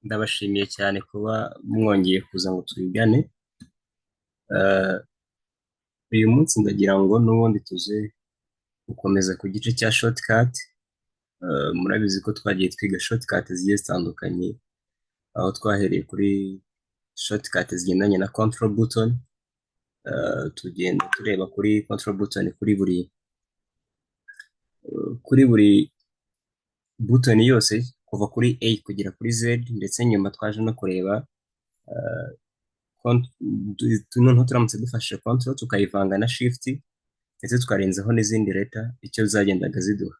Ndabashimiye cyane kuba mwongeye kuza ngo twigane. Eh, uyu munsi ndagira ngo n'ubundi tuze gukomeza ku gice cya shortcut. Murabizi ko twagiye twiga shortcut zigiye zitandukanye, aho twahereye kuri shortcut zigendanye na control button. Tugenda tureba kuri control button kuri buri button yose kuva kuri A kugera kuri Z, ndetse nyuma twaje no kureba noneho turamutse dufashe control tukayivanga na shift ndetse tukarenzaho n'izindi leta icyo zagendaga ziduha.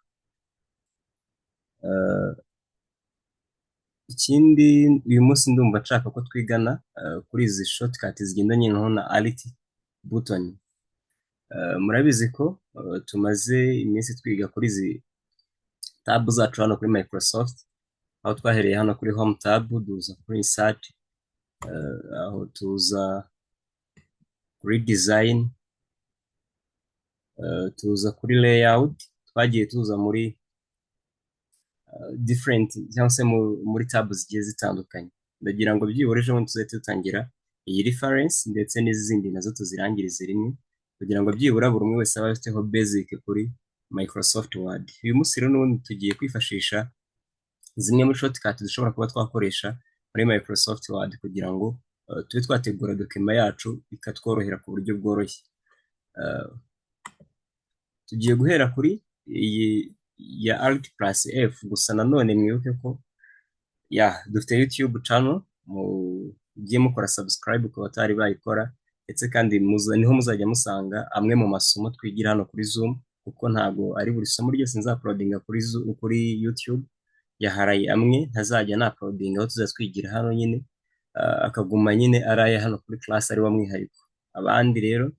Ikindi uyu munsi ndumva nshaka ko twigana kuri izi shortcut zigendanye na alt button. Murabizi ko tumaze iminsi twiga kuri izi tab zacu hano kuri Microsoft, aho twahereye hano kuri home tab, duza kuri insert, aho tuza kuri design, tuza kuri layout, twagiye tuza muri different cyangwa se muri tab zigiye zitandukanye. Ndagira ngo byibura ejo bundi tuzahite dutangira iyi reference ndetse n'izindi nazo tuzirangirize rimwe, kugira ngo byibura buri umwe wese abe afiteho basic kuri Microsoft Word. Uyu munsi rero n'ubundi tugiye kwifashisha zimwe muri shortcut dushobora kuba twakoresha muri Microsoft Word kugira ngo tube twategura document yacu ikatworohera ku buryo bworoshye. Tugiye guhera kuri iyi ya Alt plus F, gusa nanone mwibuke ko dufite YouTube channel, mugiye mukora subscribe ku batari bayikora, ndetse kandi niho muzajya musanga amwe mu masomo twigira hano kuri Zoom, kuko ntago ari buri somo ryose nzaploadinga kuri YouTube. Yaharaye amwe ntazajya na uploadinga aho tuzatwigira hano nyine, akaguma nyine araye hano kuri class ari wa mwihariko. Abandi rero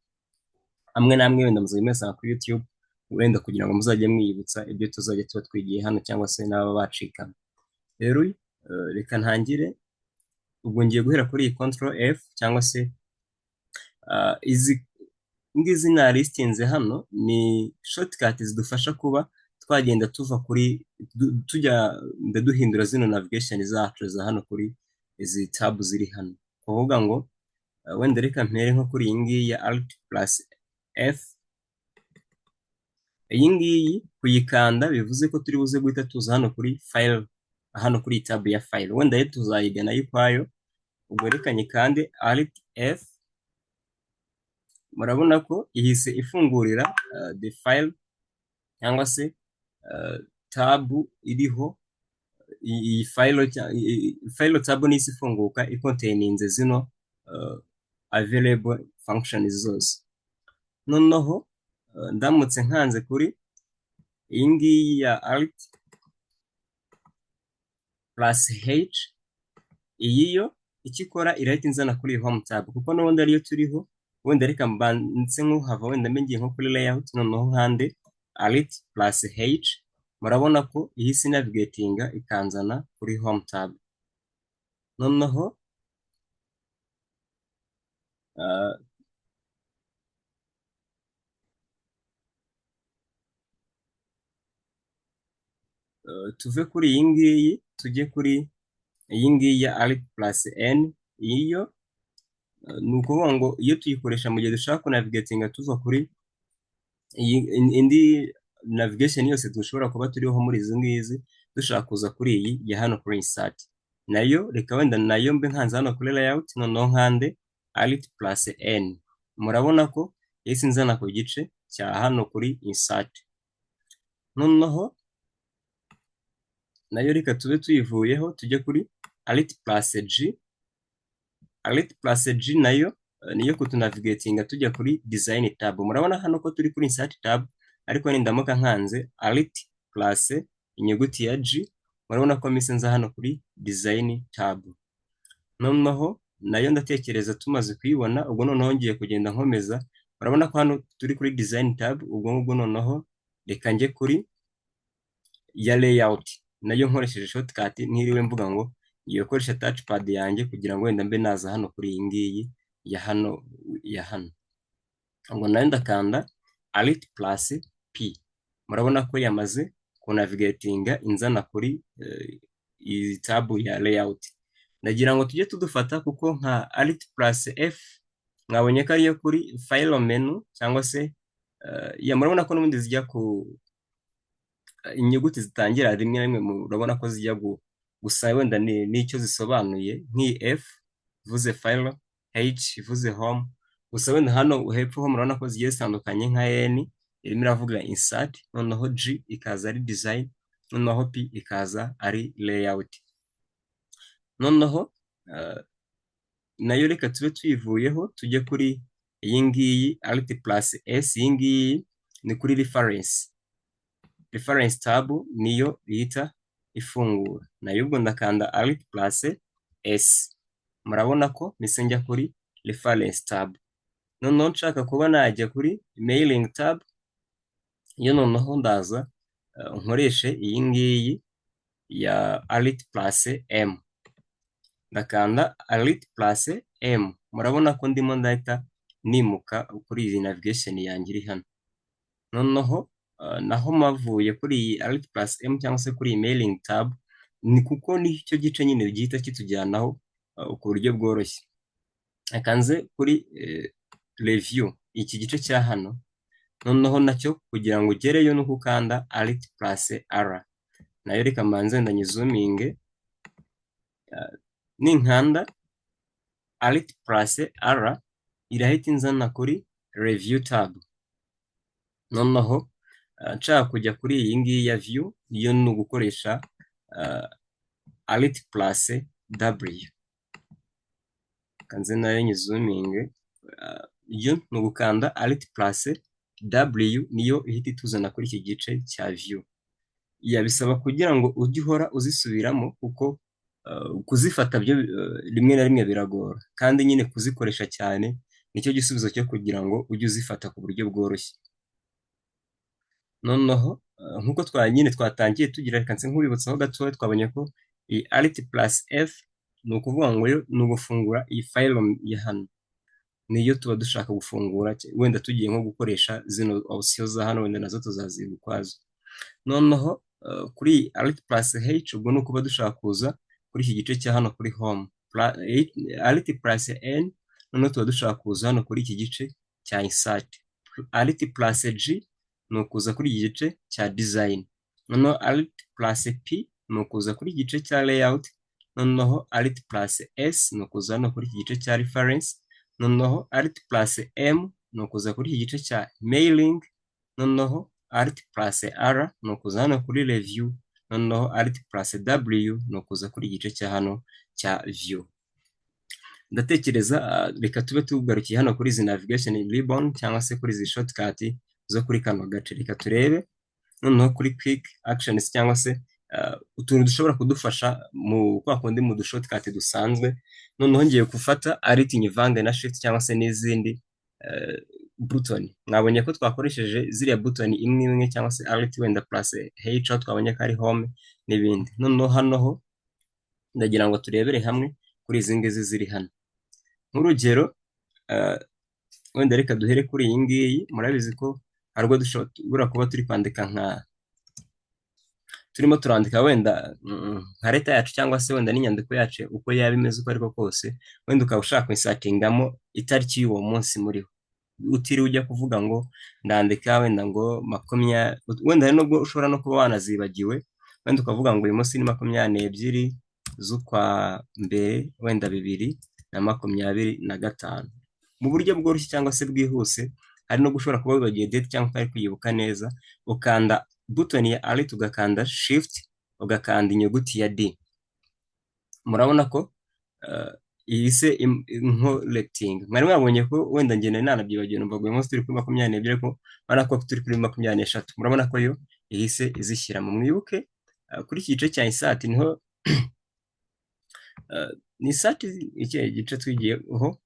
amwe namwe wenda muzabimesanga kuri YouTube, wenda kugira ngo muzajye mwiyibutsa ibyo tuzajya tuba twigiye hano cyangwa se n'aba bacikana. Rero reka ntangire. Ubwo ngiye guhera kuri iyi control F, cyangwa se izi ngizi na listinze hano ni shortcut zidufasha kuba twagenda tuva kuri duhindura zino navigation zacu za hano kuri izi tab ziri hano. Kuvuga ngo wenda reka mpere nko kuri iyi ngiyi ya Alt plus F. Iyi ngiyi kuyikanda bivuze ko turi buze guhita tuza hano kuri file, hano kuri tab ya file. Wenda rero tuzayigana y'ukwayo. Ubwo reka nyikande Alt F, murabona ko ihise ifungurira the file cyangwa se tab iriho iyi file tab nisi ifunguka icontaininze zino available functions zose. Noneho ndamutse nkanze kuri iyi ngiyi ya Alt plus H, iyi yo ikikora irahita inzana kuri home tab, kuko n'ubundi ariyo turiho. Wenda reka mbanze nk'uhava, wenda mbengiye nko kuri layout, noneho nkande Alt plus H, murabona ko ihise navigatinga ikanzana kuri home tab. Noneho tuve kuri iyi ngiyi tujye kuri iyi ngiyi ya Alt plus N. Iyo ni ukuvuga ngo iyo tuyikoresha mu gihe dushaka kunavigatinga tuva kuri indi navigation yose dushobora kuba turiho muri izi ngizi, dushaka kuza kuri iyi ya hano kuri insert, nayo reka wenda nayo mbe nkanze hano kuri layout, noneho nkande Alt plus N. Murabona ko yahise inzana ku gice cya hano kuri insert. Noneho nayo reka tube tuyivuyeho tujye kuri Alt plus G. Alt plus G nayo niyo kutunavigatinga tujya kuri design tab. Murabona hano ko turi kuri insert tab, ariko nindamuka nkanze Alt plus inyuguti ya G, murabona ko mise nza hano kuri design tab. Noneho nayo ndatekereza tumaze kuyibona. Ubwo noneho ngiye kugenda nkomeza. Murabona ko hano turi kuri design tab. Ubwo noneho reka njye kuri ya layout, nayo nkoresheje shortcut, ntiriwe mvuga ngo ngiye gukoresha touchpad yanjye kugira ngo wenda mbe naza hano kuri iyi ngiyi ya hano. Ubwo nayo ndakanda Alt plus P. Murabona ko yamaze kunavigatinga inzana kuri iyi tab ya layout. ndagira ngo tujye tudufata kuko nka alt plus F mwabonye ko ariyo kuri file menu cyangwa se murabona ko n'ubundi zijya ku inyuguti zitangira rimwe na rimwe murabona ko zijya gusa wenda n'icyo zisobanuye, nk'iyi F ivuze file, H ivuze home, gusa wenda hano hepfo ho murabona ko zigiye zitandukanye, nka N irimo iravuga insert, noneho G ikaza ari design, noneho P ikaza ari layout. Noneho nayo reka tube tuyivuyeho tujye kuri iyi ngiyi alt plus S. Iyi ngiyi ni kuri reference tab, niyo bita ifungura, nayo ubwo ndakanda alt plus S, murabona ko mise njya kuri reference tab. Noneho nshaka kuba najya kuri mailing tab, iyo noneho ndaza nkoreshe iyi ngiyi ya alt plus M, ndakanda alt plus M, murabona ko ndimo ndahita nimuka kuri iyi navigation yanjye iri hano. Noneho naho mavuye kuri iyi alt plus M cyangwa se kuri mailing tab, ni kuko nicyo gice nyine gihita kitujyanaho ku buryo bworoshye. Akanze kuri review, iki gice cya hano, noneho nacyo kugira ngo ugereyo no gukanda alt plus R, nayo reka mbanze ndanyizuminge, ninkanda alt plus R irahita inzana kuri review tab. Noneho nshaka kujya kuri iyi ngiyi ya view, iyo ni ugukoresha alt plus W, kanze nayo nyizuminge, iyo ni ugukanda alt plus W, niyo ihita ituzana kuri iki gice cya view. Bisaba kugira ngo ujye uhora uzisubiramo kuko kuzifata byo rimwe na rimwe biragora, kandi nyine kuzikoresha cyane nicyo gisubizo cyo kugira ngo ujye uzifata ku buryo bworoshye. Noneho nk'uko twatangiye tugira, reka nse nk'ubibutsaho gatoya, twabonye ko iyi alt plus F ni ukuvuga ngo ni ugufungura iyi file ya hano, niyo tuba dushaka gufungura, wenda tugiye nko gukoresha zino option za hano, wenda nazo tuzaziga ukwazo. Noneho kuri alt plus H, ubwo ni ukuba dushaka kuza kuri iki gice cya hano kuri home. Alt plus N, noneho tuba dushaka kuza hano kuri iki gice cya insert. Alt plus G ni ukuza kuri iki gice cya design. Noneho alt plus P ni ukuza kuri iki gice cya layout. Noneho alt plus S ni ukuza hano kuri iki gice cya reference. Noneho alt plus M ni ukuza kuri iki gice cya mailing. Noneho alt plus R ni ukuza hano kuri review. Noneho alt plus W ni ukuza kuri igice cya hano cya view. Ndatekereza reka tube tugarukiye hano kuri izi navigation ribbon cyangwa se kuri izi shortcut zo kuri kano gace. Reka turebe noneho kuri quick actions cyangwa se utuntu dushobora kudufasha mu kwa kundi mu dushortcut dusanzwe. Noneho ngiye gufata alt nyivange na shift cyangwa se n'izindi button. Mwabonye ko twakoresheje ziriya button imwe imwe cyangwa se alt wenda plus H, aho twabonye ko ari home n'ibindi. Noneho hano ho ndagira ngo turebere hamwe kuri izi ngizi ziri hano. Nk'urugero wenda reka duhere kuri iyi ngiyi. Murabizi ko hari ubwo dushobora kuba turi kwandika turimo turandika wenda nka leta yacu cyangwa se wenda n'inyandiko yacu uko yaba imeze uko ariko kose, wenda ukaba ushaka insertingamo itariki y'uwo munsi muriho, utiriwe ujya kuvuga ngo ndandika wenda ngo wenda nubwo ushobora no kuba wanazibagiwe, wenda ukavuga ngo uyu munsi ni 22 z'ukwa mbere wenda 2025, mu buryo bworoshye cyangwa se bwihuse. Hari no gushobora kuba wibagiye date cyangwa utari kwibuka neza, ukanda button ya alt ugakanda shift ugakanda inyuguti ya D. Murabona ko ihise inkorecting. Mwari mwabonye ko wenda ngene nanabyibagiwe numva uyu munsi turi kuri 22 ariko bana ko turi kuri 23. Murabona ko yo ihise izishyira mu mwibuke kuri iki gice cya insert niho ni insert iki gice twigiyeho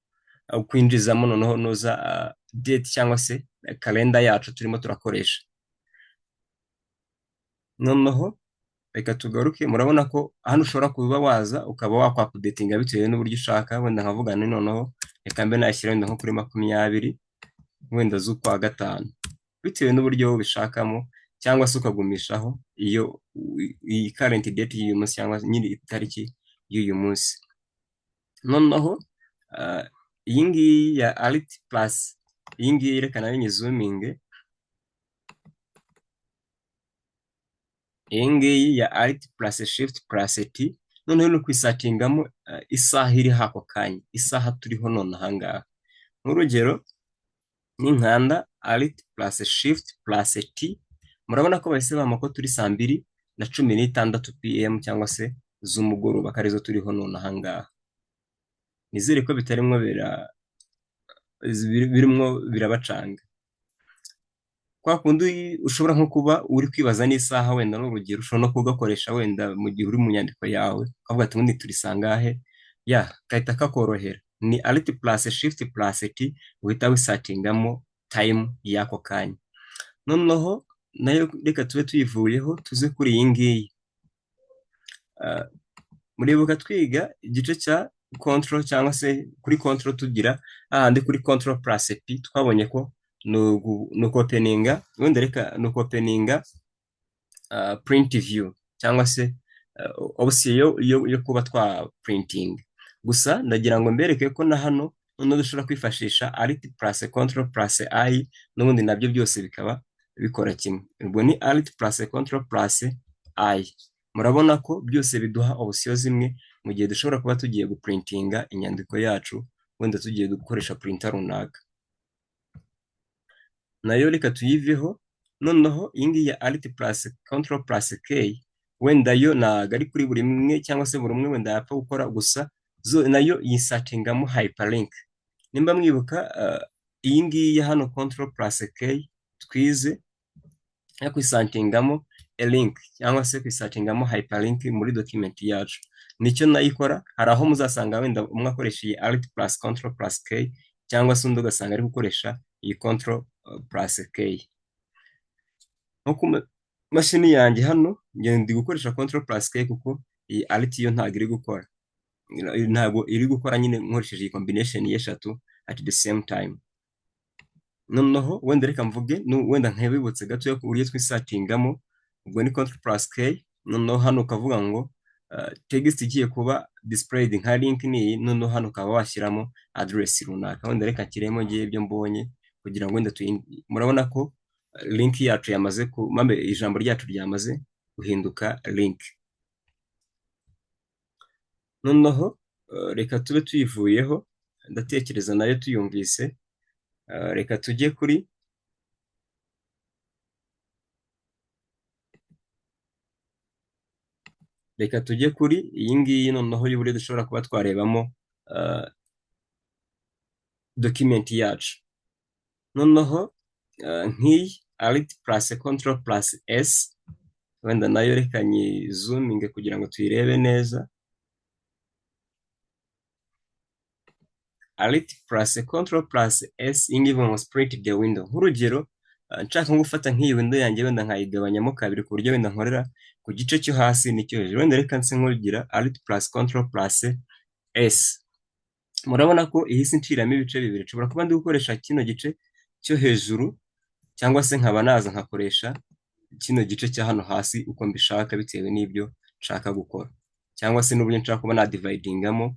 kwinjizamo noneho noza date cyangwa se kalenda yacu turimo turakoresha. Noneho reka tugaruke. Murabona ko hano ushobora kuba waza ukaba wakwapudetinga bitewe n'uburyo ushaka. Wenda nkavuga noneho reka mbe nashyira wenda nko kuri 20 wenda z'ukwa gatanu, bitewe n'uburyo ubishakamo, cyangwa se ukagumishaho iyo current date y'uyu munsi cyangwa nyiri itariki y'uyu munsi. noneho iyi ngiyi ya alt plus, iyi ngiyi yerekana nyizuminge, iyi ngiyi ya alt plus shift plus t, noneho ni kwisatingamo isaha iri hako kanya, isaha turiho none ahangaha. Nk'urugero n'inkanda alt plus shift plus t, murabona ko bahise bampa ko turi saa 2:16 PM cyangwa se z'umugoroba, ko arizo turiho none ahangaha. Nizere ko birimo birabacanga. Kwa kundi ushobora nko kuba uri kwibaza n'isaha, wenda n'urugero ushobora no kugakoresha wenda mu gihe uri mu nyandiko yawe, ukavuga ati ubundi turi sangahe, gahita kakorohera. Ni alt plus shift plus t, uhita wisatingamo time y'ako kanya. Noneho nayo reka tube tuyivuyeho, tuze kuri iyi ngiyi. Muribuka twiga igice cya control, cyangwa se kuri control tugira ahandi kuri control plus p, twabonye ko nuko openinga, wenda reka nuko openinga print view, cyangwa se option yo kuba twa printing. Gusa ndagira ngo mbereke ko na hano noneho dushobora kwifashisha alt plus control plus I, n'ubundi nabyo byose bikaba bikora kimwe. Ubwo ni alt plus control plus I. Murabona ko byose biduha option zimwe mu gihe dushobora kuba tugiye guprintinga inyandiko yacu, wenda tugiye gukoresha printer runaka. Nayo reka tuyiveho. Noneho iyi ngiyi ya alt plus control plus k, wenda yo ntago ari kuri buri mwe, cyangwa se buri umwe wenda yapfa gukora, gusa nayo yisatingamo hyperlink. Nimba mwibuka iyi ngiyi ya hano control plus k twize ya kwisatingamo a link, cyangwa se kwisatingamo hyperlink muri document yacu, nicyo nayikora. Hari aho muzasanga wenda umwe akoresha iyi alt plus control plus k, cyangwa se undi ugasanga ari gukoresha iyi control plus k. Nko ku mashini yanjye hano ndi gukoresha control plus k, kuko iyi alt yo ntabwo iri gukora nyine nkoresheje iyi combination y'eshatu at the same time. Noneho wenda reka mvuge wenda nkabibutse gato ku buryo twisatingamo. Ubwo ni control plus k, noneho hano ukavuga ngo text igiye kuba displayed nka link ni, noneho hano ukaba washyiramo address runaka. Wenda reka kiremo ngiye ibyo mbonye, kugira ngo wenda murabona ko link yacu yamaze ijambo ryacu ryamaze guhinduka link. Noneho reka tube tuyivuyeho, ndatekereza nayo tuyumvise. Reka tujye kuri iyi ngiyi noneho y'uburyo dushobora kuba twarebamo document yacu. Noneho nk'iyi alt plus control plus s, wenda nayo reka nyizuminge kugira ngo tuyirebe neza. Alt plus control plus s, ingive ngo split the window. Nk'urugero nshaka gufata nk'iyi window yanjye, wenda nkayigabanyamo kabiri, ku buryo wenda nkorera ku gice cyo hasi n'icyo hejuru. Wenda reka nse nkugira alt plus control plus s. Murabona ko ihise nciramo ibice bibiri. Nshobora kuba ndi gukoresha kino gice cyo hejuru, cyangwa se nkaba naza nkakoresha kino gice cya hano hasi uko mbishaka, bitewe n'ibyo nshaka gukora, cyangwa se n'uburyo nshaka kuba na dividingamo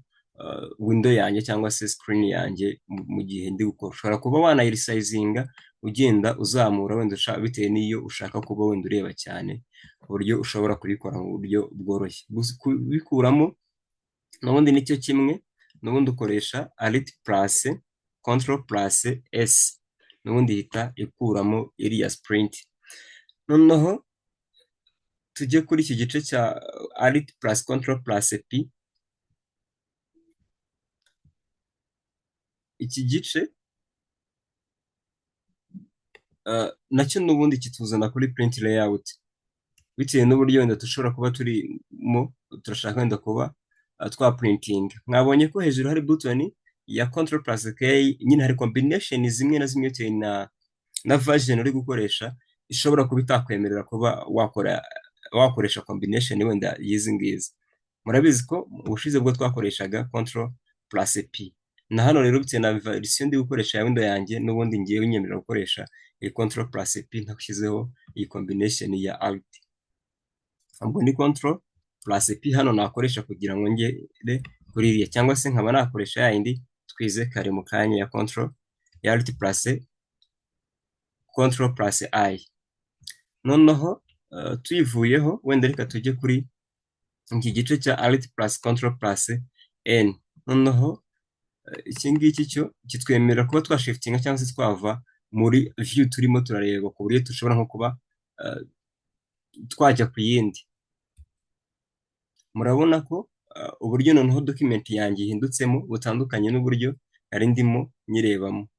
window yanjye cyangwa se screen yanjye mu gihe ndi gukora. Ushobora kuba wanayirisayizinga ugenda uzamura, wenda bitewe n'iyo ushaka kuba wenda ureba cyane, ku buryo ushobora kubikora mu buryo bworoshye. Kubikuramo n'ubundi nicyo kimwe, n'ubundi ukoresha alt plus control plus s, n'ubundi hita ikuramo iriya sprint. Noneho tujye kuri iki gice cya alt plus control plus p. Iki gice nacyo n'ubundi kituzana kuri print layout, bitewe n'uburyo wenda dushobora kuba turimo turashaka wenda kuba twa printing. Mwabonye ko hejuru hari button ya control plus k, nyine hari combination zimwe na zimwe bitewe na version uri gukoresha, ishobora kuba itakwemerera kuba wakoresha combination wenda y'izi ngizi. Murabizi ko ubushize bwo twakoreshaga control plus p, na hano rero bitewe na version ndi gukoresha ya window yanjye, n'ubundi ngiye winyemerera gukoresha iyi control plus p ntashyizeho iyi combination ya alt. Ubwo ni control plus p hano nakoresha kugira ngo ngere kuri iriya, cyangwa se nkaba nakoresha ya yindi twize kare mu kanya ya control ya alt plus control plus I. Noneho tuyivuyeho wenda reka tujye kuri iki gice cya alt plus control plus n. Noneho iki ngiki cyo kitwemerera kuba twashiftinga cyangwa se twava muri view turimo turareba ku buryo dushobora nko kuba twajya ku yindi. Murabona ko uburyo noneho document yanjye ihindutsemo butandukanye n'uburyo nari ndimo nyirebamo.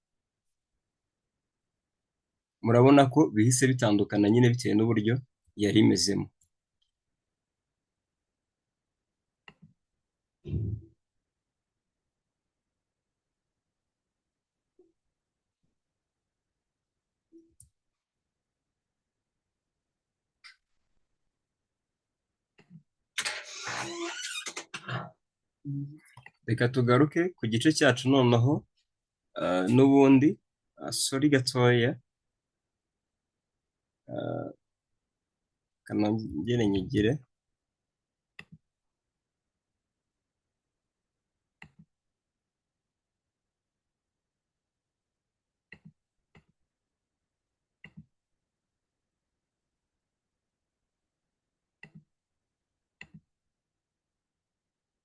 Murabona ko bihise bitandukana nyine bitewe n'uburyo yari imezemo. Reka tugaruke ku gice cyacu noneho n'ubundi sorry gatoya kanongere nyigire.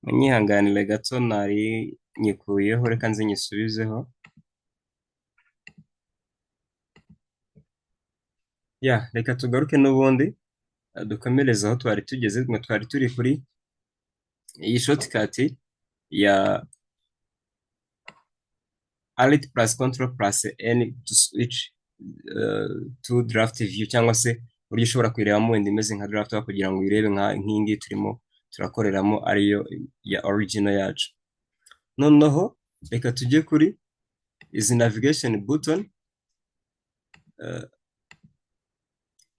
Munyihanganire gato nari nyikuyeho, reka nze nyisubizeho. Reka tugaruke n'ubundi dukomereza aho twari tugeze. Twari turi kuri iyi shortcut ya alt plus control plus n to switch to draft view, cyangwa se uburyo ushobora kuyirebamo wenda imeze nka draft kugira ngo uyirebe nk'ingi turimo turakoreramo ariyo ya original yacu. Noneho reka tujye kuri izi navigation button.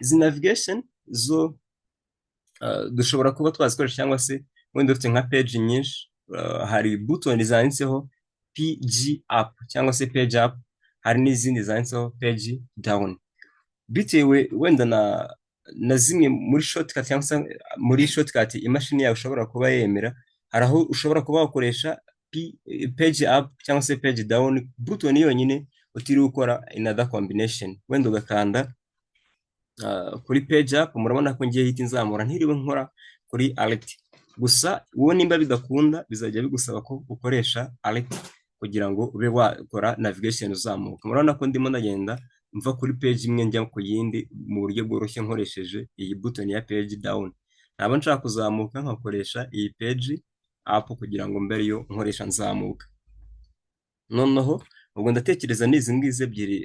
Izi navigation zo dushobora kuba twazikoresha, cyangwa se wenda ufite nka page nyinshi, hari button zanditseho pg up cyangwa se page up, hari n'izindi zanditseho page down, bitewe wenda na zimwe muri shortcut cyangwa se muri shortcut imashini yawe ushobora kuba yemera. Hari aho ushobora kuba wakoresha page up cyangwa se page down button yonyine utiriwe ukora another combination. Wenda ugakanda kuri page up, murabona ko ngiye hita nzamura ntiriwe nkora kuri alt. Gusa wowe nimba bidakunda bizajya bigusaba ko ukoresha alt kugira ngo ube wakora navigation uzamuka. Murabona ko ndimo ndagenda mva kuri page imwe njya ku yindi mu buryo bworoshye nkoresheje iyi button ya page down. Naba nshaka kuzamuka nkakoresha iyi page up kugira ngo mbere yo nkoresha nzamuka. Noneho ubwo ndatekereza n'izi ngizi ebyiri,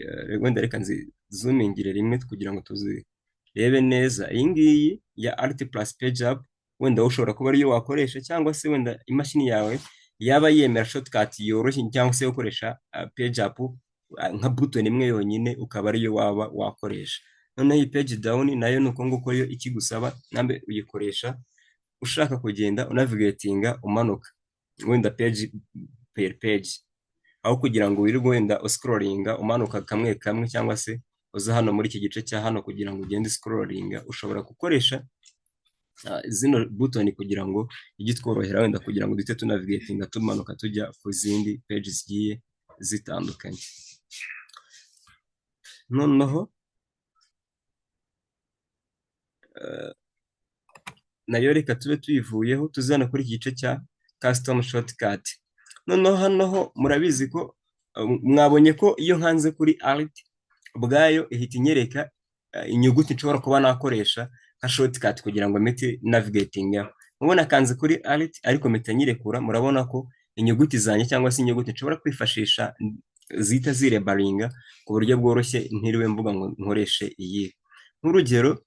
wenda reka nzizumingire rimwe kugira ngo tuzirebe neza. Iyi ngiyi ya alt plus page up wenda ushobora kuba ariyo wakoresha, cyangwa se wenda imashini yawe yaba yemera shortcut yoroshye, cyangwa se ukoresha page up nka button imwe yonyine ukaba ariyo waba wakoresha. Noneho iyi page down nayo nuko nguko yo ikigusaba nambe uyikoresha ushaka kugenda unavigatinga umanuka wenda page per page, aho kugira ngo wirirwe wenda uscrollinga umanuka kamwe kamwe, cyangwa se uza hano muri iki gice cya hano kugira ngo ugende scrollinga. Ushobora gukoresha zino button kugira ngo ijye tworohera wenda kugira ngo duhite tunavigatinga tumanuka tujya ku zindi page zigiye zitandukanye. Noneho nayo reka tube tuyivuyeho tuzana kuri iki gice cya custom shortcut. Noneho hano murabizi ko mwabonye ko iyo nkanze kuri alt ubwayo ihita inyereka inyuguti nshobora kuba nakoresha nka shortcut kugira ngo mpite navigating. Mubona kanze kuri alt ariko mpita nyirekura, murabona ko inyuguti zanjye cyangwa se inyuguti nshobora kwifashisha zita zirebaringa ku buryo bworoshye ntiriwe mvuga ngo nkoreshe iyi. Nk'urugero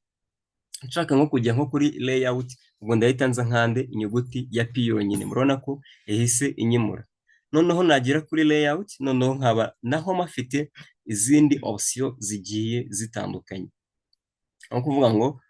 nshaka nko kujya nko kuri layout, ubwo ndahita nza nkande inyuguti ya P yonyine, murabona ko ihise inyimura. Noneho nagera kuri layout, noneho nkaba naho mafite izindi option zigiye zitandukanye. Aho kuvuga ngo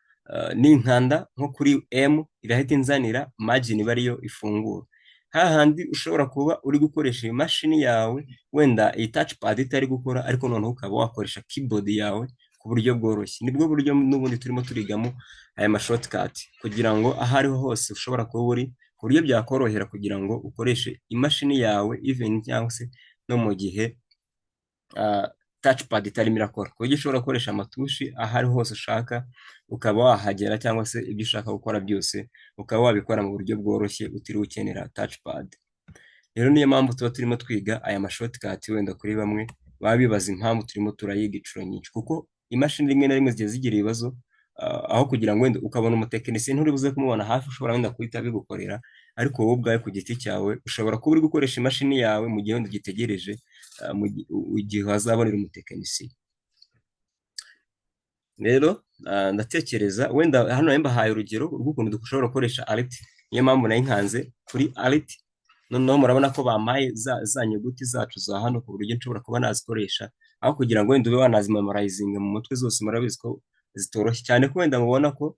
ninkanda nko kuri M irahita inzanira margin iba ariyo ifungura. Hahandi ushobora kuba uri gukoresha imashini yawe wenda iyi touchpad itari gukora, ariko noneho ukaba wakoresha keyboard yawe ku buryo bworoshye. Nibwo buryo n'ubundi turimo turigamo aya ma shortcut kugira ngo aho ariho hose ushobora kuba uri ku buryo byakorohera kugira ngo ukoreshe imashini yawe even cyangwa se no mu gihe touchpad itarimo irakora, ku buryo ushobora gukoresha amatushi aho ari hose ushaka, ukaba wahagera cyangwa se ibyo ushaka gukora byose ukaba wabikora mu buryo bworoshye utiriwe ukenera touchpad. Rero niyo mpamvu tuba turimo twiga aya mashortcut, wenda kuri bamwe baba bibaza impamvu turimo turayiga inshuro nyinshi, kuko imashini rimwe na rimwe zigiye zigira ibibazo, aho kugira ngo wenda ukabona umutekinisiye nturi buze kumubona hafi, ushobora wenda guhita abigukorera, ariko wowe ubwawe ku giti cyawe ushobora kuba uri gukoresha imashini yawe mu gihe wenda ugitegereje mu gihe wazabonera umutekinisiye. Rero ndatekereza wenda hano mbahaye urugero rw'ukuntu dushobora gukoresha alt, niyo mpamvu nayo nkanze kuri alt, noneho murabona ko bampaye za nyuguti zacu za hano ku buryo nshobora kuba nazikoresha, aho kugira ngo wenda ube wanazimemorizinga mu mutwe zose, murabizi ko zitoroshye cyane, ko wenda mubona ko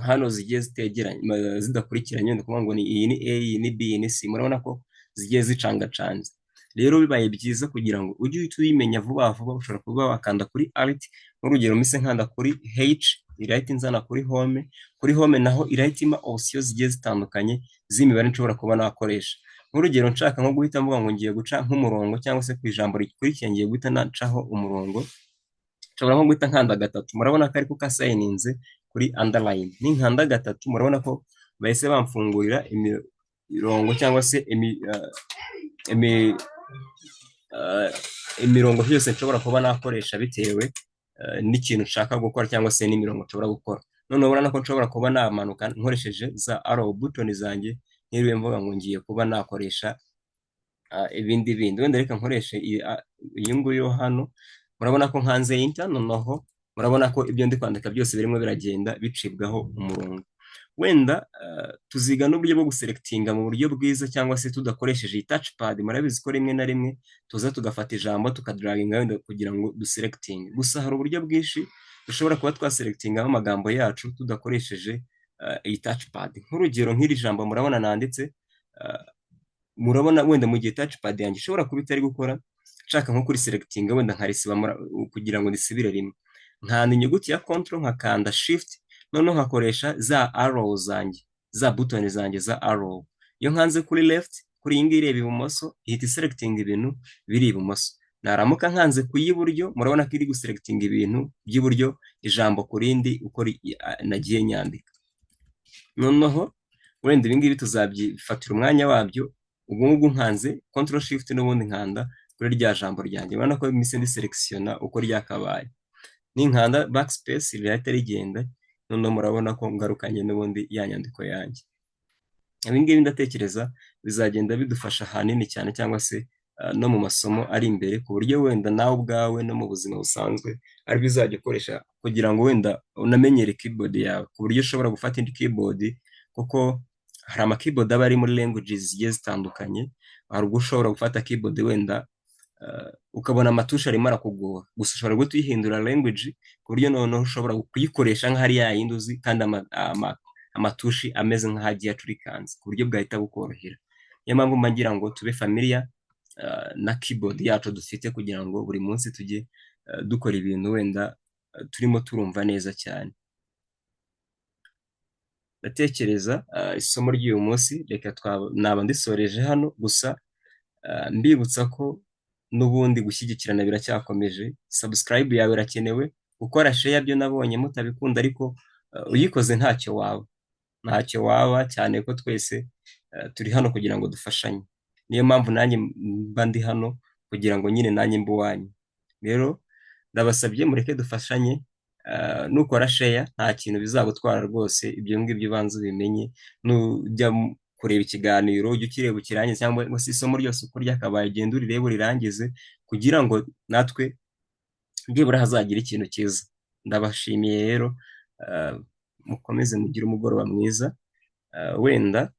hano zigiye zitegeranye zidakurikiranye, wenda kuvuga ngo iyi ni A, iyi ni B, iyi ni C, murabona ko zigiye zicangacanze. Rero bibaye byiza kugira ngo ujye uhita uyimenya vuba vuba, ushobora kuba wakanda kuri alt, nk'urugero mise nkanda kuri H, irahita inzana kuri home, kuri home naho irahita ima option zigiye zitandukanye z'imibare nshobora kuba nakoresha. Nk'urugero nshaka nko guhita mvuga ngo ngiye guca nk'umurongo, cyangwa se ku ijambo rikurikiye ngiye guhita nacaho umurongo, nshobora nko guhita nkanda gatatu, murabona ko ariko kasayininze kuri underline, ninkanda gatatu murabona ko bahise bamfungurira imirongo cyangwa se imirongo yose nshobora kuba nakoresha bitewe n'ikintu nshaka gukora, cyangwa se n'imirongo nshobora gukora. Noneho urabona ko nshobora kuba namanuka nkoresheje za arrow button zanjye, ntiriwe mvuga ngo ngiye kuba nakoresha ibindi bindi. Wenda reka nkoreshe iyi nguyu hano, murabona ko nkanze enter, noneho murabona ko ibyo ndi kwandika byose birimo biragenda bicibwaho umurongo. Wenda tuziga n'uburyo bwo guselectinga mu buryo bwiza, cyangwa se tudakoresheje iyi touchpad. Murabizi ko rimwe na rimwe tuza tugafata ijambo tukadraginga wenda kugira ngo duselecting, gusa hari uburyo bwinshi dushobora kuba twaselectingamo amagambo yacu tudakoresheje iyi touchpad. Nk'urugero nk'iri jambo murabona nanditse, murabona wenda mu gihe touchpad yanjye ishobora kuba itari gukora, nshaka nko kuri selectinga wenda nkarisiba kugira ngo nisibire rimwe, nkanda inyuguti ya control nkakanda shift, noneho nkakoresha za arrow zanjye, za button zanjye za arrow. Iyo nkanze kuri left, kuri iyi ngiyi ireba ibumoso, ihita selecting ibintu biri ibumoso. Naramuka nkanze ku y'iburyo, murabona ko iri guselecting ibintu by'iburyo, ijambo ku rindi uko nagiye nyandika. Noneho wenda ibi ngibi tuzabyifatira umwanya wabyo, ubwo ngubwo nkanze control shift n'ubundi nkanda kuri rya jambo ryanjye, urabona ko mise ndi selectiona uko ryakabaye. Ninkanda backspace rirahita rigenda, noneho murabona ko ngarukanye n'ubundi ya nyandiko yanjye. Ibi ngibi ndatekereza bizagenda bidufasha hanini cyane, cyangwa se no mu masomo ari imbere, ku buryo wenda nawe ubwawe no mu buzima busanzwe ari bizajya ukoresha kugira ngo wenda unamenyere keyboard yawe, ku buryo ushobora gufata indi keyboard, kuko hari ama keyboard aba ari muri languages zigiye zitandukanye. Hari ubwo ushobora gufata keyboard wenda ukabona amatusha arimo arakugora, gusa ushobora guhita uyihindura language ku buryo noneho ushobora kuyikoresha nk'ahari yayindi uzi, kandi amatushi ameze nk'ahagiye acurikanze, ku buryo bwahita bukorohera. Niyo mpamvu mbagira ngo tube familiar na keyboard yacu dufite, kugira ngo buri munsi tujye dukora ibintu wenda turimo turumva neza cyane. Ndatekereza isomo ry'uyu munsi reka naba ndisoreje hano, gusa mbibutsa ko n'ubundi gushyigikirana biracyakomeje. Subscribe yawe irakenewe, gukora share byo nabonye mutabikunda, ariko uyikoze ntacyo waba cyane ko twese turi hano kugira ngo dufashanye. Niyo mpamvu nanjye mba ndi hano kugira ngo nyine nanjye mbe uwanyu. Rero ndabasabye mureke dufashanye, nukora share nta kintu bizagutwara rwose, ibyo ngibyo ubanza ubimenye. Nujya kureba ikiganiro ujye ukireba ukirangize, cyangwa se isomo ryose uko ryakabaye ugenda urirebe urirangize, kugira ngo natwe byibura hazagira ikintu cyiza. Ndabashimiye rero, mukomeze mugire umugoroba mwiza. Wenda